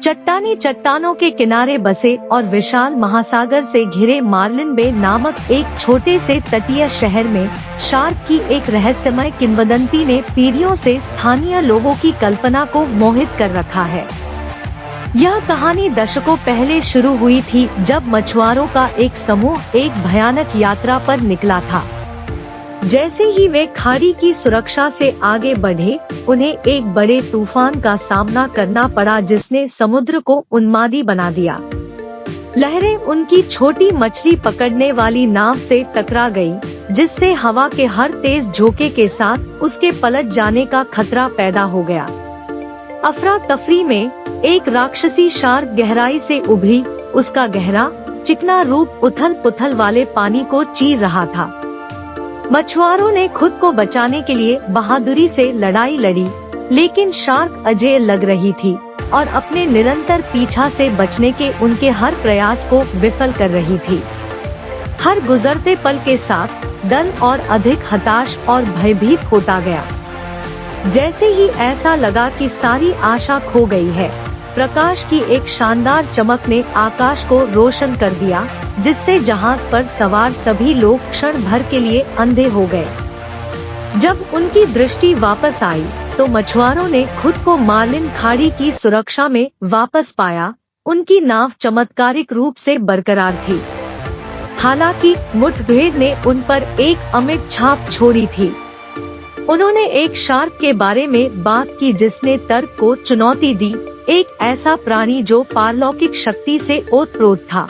चट्टानी चट्टानों के किनारे बसे और विशाल महासागर से घिरे मार्लिन बे नामक एक छोटे से तटीय शहर में शार्क की एक रहस्यमय किंवदंती ने पीढ़ियों से स्थानीय लोगों की कल्पना को मोहित कर रखा है। यह कहानी दशकों पहले शुरू हुई थी, जब मछुआरों का एक समूह एक भयानक यात्रा पर निकला था। जैसे ही वे खाड़ी की सुरक्षा से आगे बढ़े, उन्हें एक बड़े तूफान का सामना करना पड़ा जिसने समुद्र को उन्मादी बना दिया। लहरें उनकी छोटी मछली पकड़ने वाली नाव से टकरा गई, जिससे हवा के हर तेज झोंके के साथ उसके पलट जाने का खतरा पैदा हो गया। अफरा तफरी में एक राक्षसी शार्क गहराई से उभरी, उसका गहरा चिकना रूप उथल पुथल वाले पानी को चीर रहा था। मछुआरों ने खुद को बचाने के लिए बहादुरी से लड़ाई लड़ी, लेकिन शार्क अजेय लग रही थी और अपने निरंतर पीछा से बचने के उनके हर प्रयास को विफल कर रही थी। हर गुजरते पल के साथ दल और अधिक हताश और भयभीत होता गया। जैसे ही ऐसा लगा कि सारी आशा खो गई है, प्रकाश की एक शानदार चमक ने आकाश को रोशन कर दिया, जिससे जहाज पर सवार सभी लोग क्षण भर के लिए अंधे हो गए। जब उनकी दृष्टि वापस आई, तो मछुआरों ने खुद को मार्लिन खाड़ी की सुरक्षा में वापस पाया। उनकी नाव चमत्कारिक रूप से बरकरार थी। हालांकि मुठभेड़ ने उन पर एक अमिट छाप छोड़ी थी। उन्होंने एक शार्क के बारे में बात की जिसने तर्क को चुनौती दी, एक ऐसा प्राणी जो पारलौकिक शक्ति से ओतप्रोत था।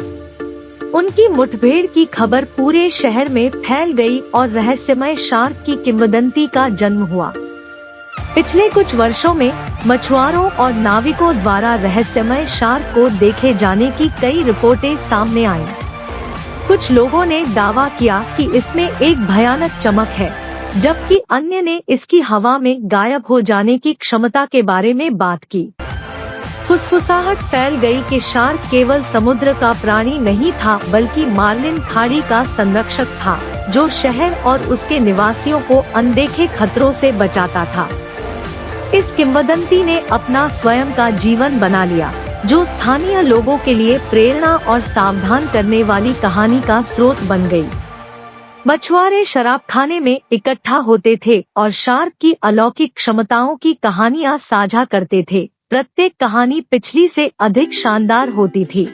उनकी मुठभेड़ की खबर पूरे शहर में फैल गई और रहस्यमय शार्क की किंवदंती का जन्म हुआ। पिछले कुछ वर्षों में मछुआरों और नाविकों द्वारा रहस्यमय शार्क को देखे जाने की कई रिपोर्टें सामने आईं। कुछ लोगों ने दावा किया कि इसमें एक भयानक चमक है, जबकि अन्य ने इसकी हवा में गायब हो जाने की क्षमता के बारे में बात की। फुसफुसाहट फैल गई कि शार्क केवल समुद्र का प्राणी नहीं था, बल्कि मार्लिन खाड़ी का संरक्षक था, जो शहर और उसके निवासियों को अनदेखे खतरों से बचाता था। इस किंवदंती ने अपना स्वयं का जीवन बना लिया, जो स्थानीय लोगों के लिए प्रेरणा और सावधान करने वाली कहानी का स्रोत बन गई। मछुआरे शराबखाने में इकट्ठा होते थे और शार्क की अलौकिक क्षमताओं की कहानियां साझा करते थे। प्रत्येक कहानी पिछली से अधिक शानदार होती थी।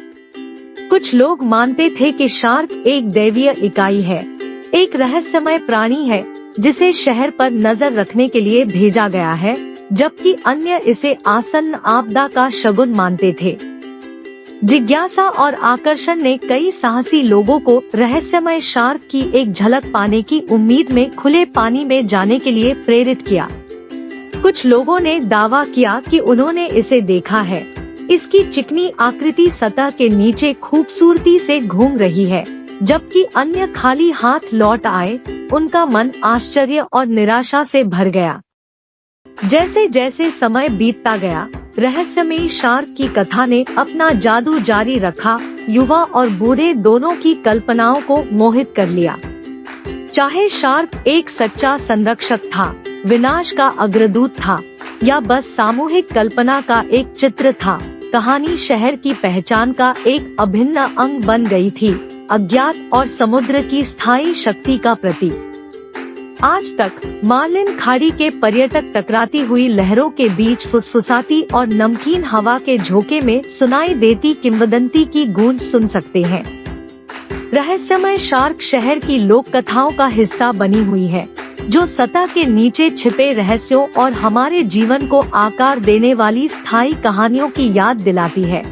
कुछ लोग मानते थे कि शार्क एक दैवीय इकाई है, एक रहस्यमय प्राणी है जिसे शहर पर नजर रखने के लिए भेजा गया है, जबकि अन्य इसे आसन्न आपदा का शगुन मानते थे। जिज्ञासा और आकर्षण ने कई साहसी लोगों को रहस्यमय शार्क की एक झलक पाने की उम्मीद में खुले पानी में जाने के लिए प्रेरित किया। कुछ लोगों ने दावा किया कि उन्होंने इसे देखा है। इसकी चिकनी आकृति सतह के नीचे खूबसूरती से घूम रही है, जबकि अन्य खाली हाथ लौट आए। उनका मन आश्चर्य और निराशा से भर गया। जैसे जैसे समय बीतता गया, रहस्यमयी शार्क की कथा ने अपना जादू जारी रखा, युवा और बूढ़े दोनों की कल्पनाओं को मोहित कर लिया। चाहे शार्क एक सच्चा संरक्षक था, विनाश का अग्रदूत था, या बस सामूहिक कल्पना का एक चित्र था, कहानी शहर की पहचान का एक अभिन्न अंग बन गई थी, अज्ञात और समुद्र की स्थायी शक्ति का प्रतीक। आज तक मार्लिन खाड़ी के पर्यटक टकराती हुई लहरों के बीच फुसफुसाती और नमकीन हवा के झोंके में सुनाई देती किंवदंती की गूंज सुन सकते हैं। रहस्यमय शार्क शहर की लोक कथाओं का हिस्सा बनी हुई है, जो सतह के नीचे छिपे रहस्यों और हमारे जीवन को आकार देने वाली स्थायी कहानियों की याद दिलाती है।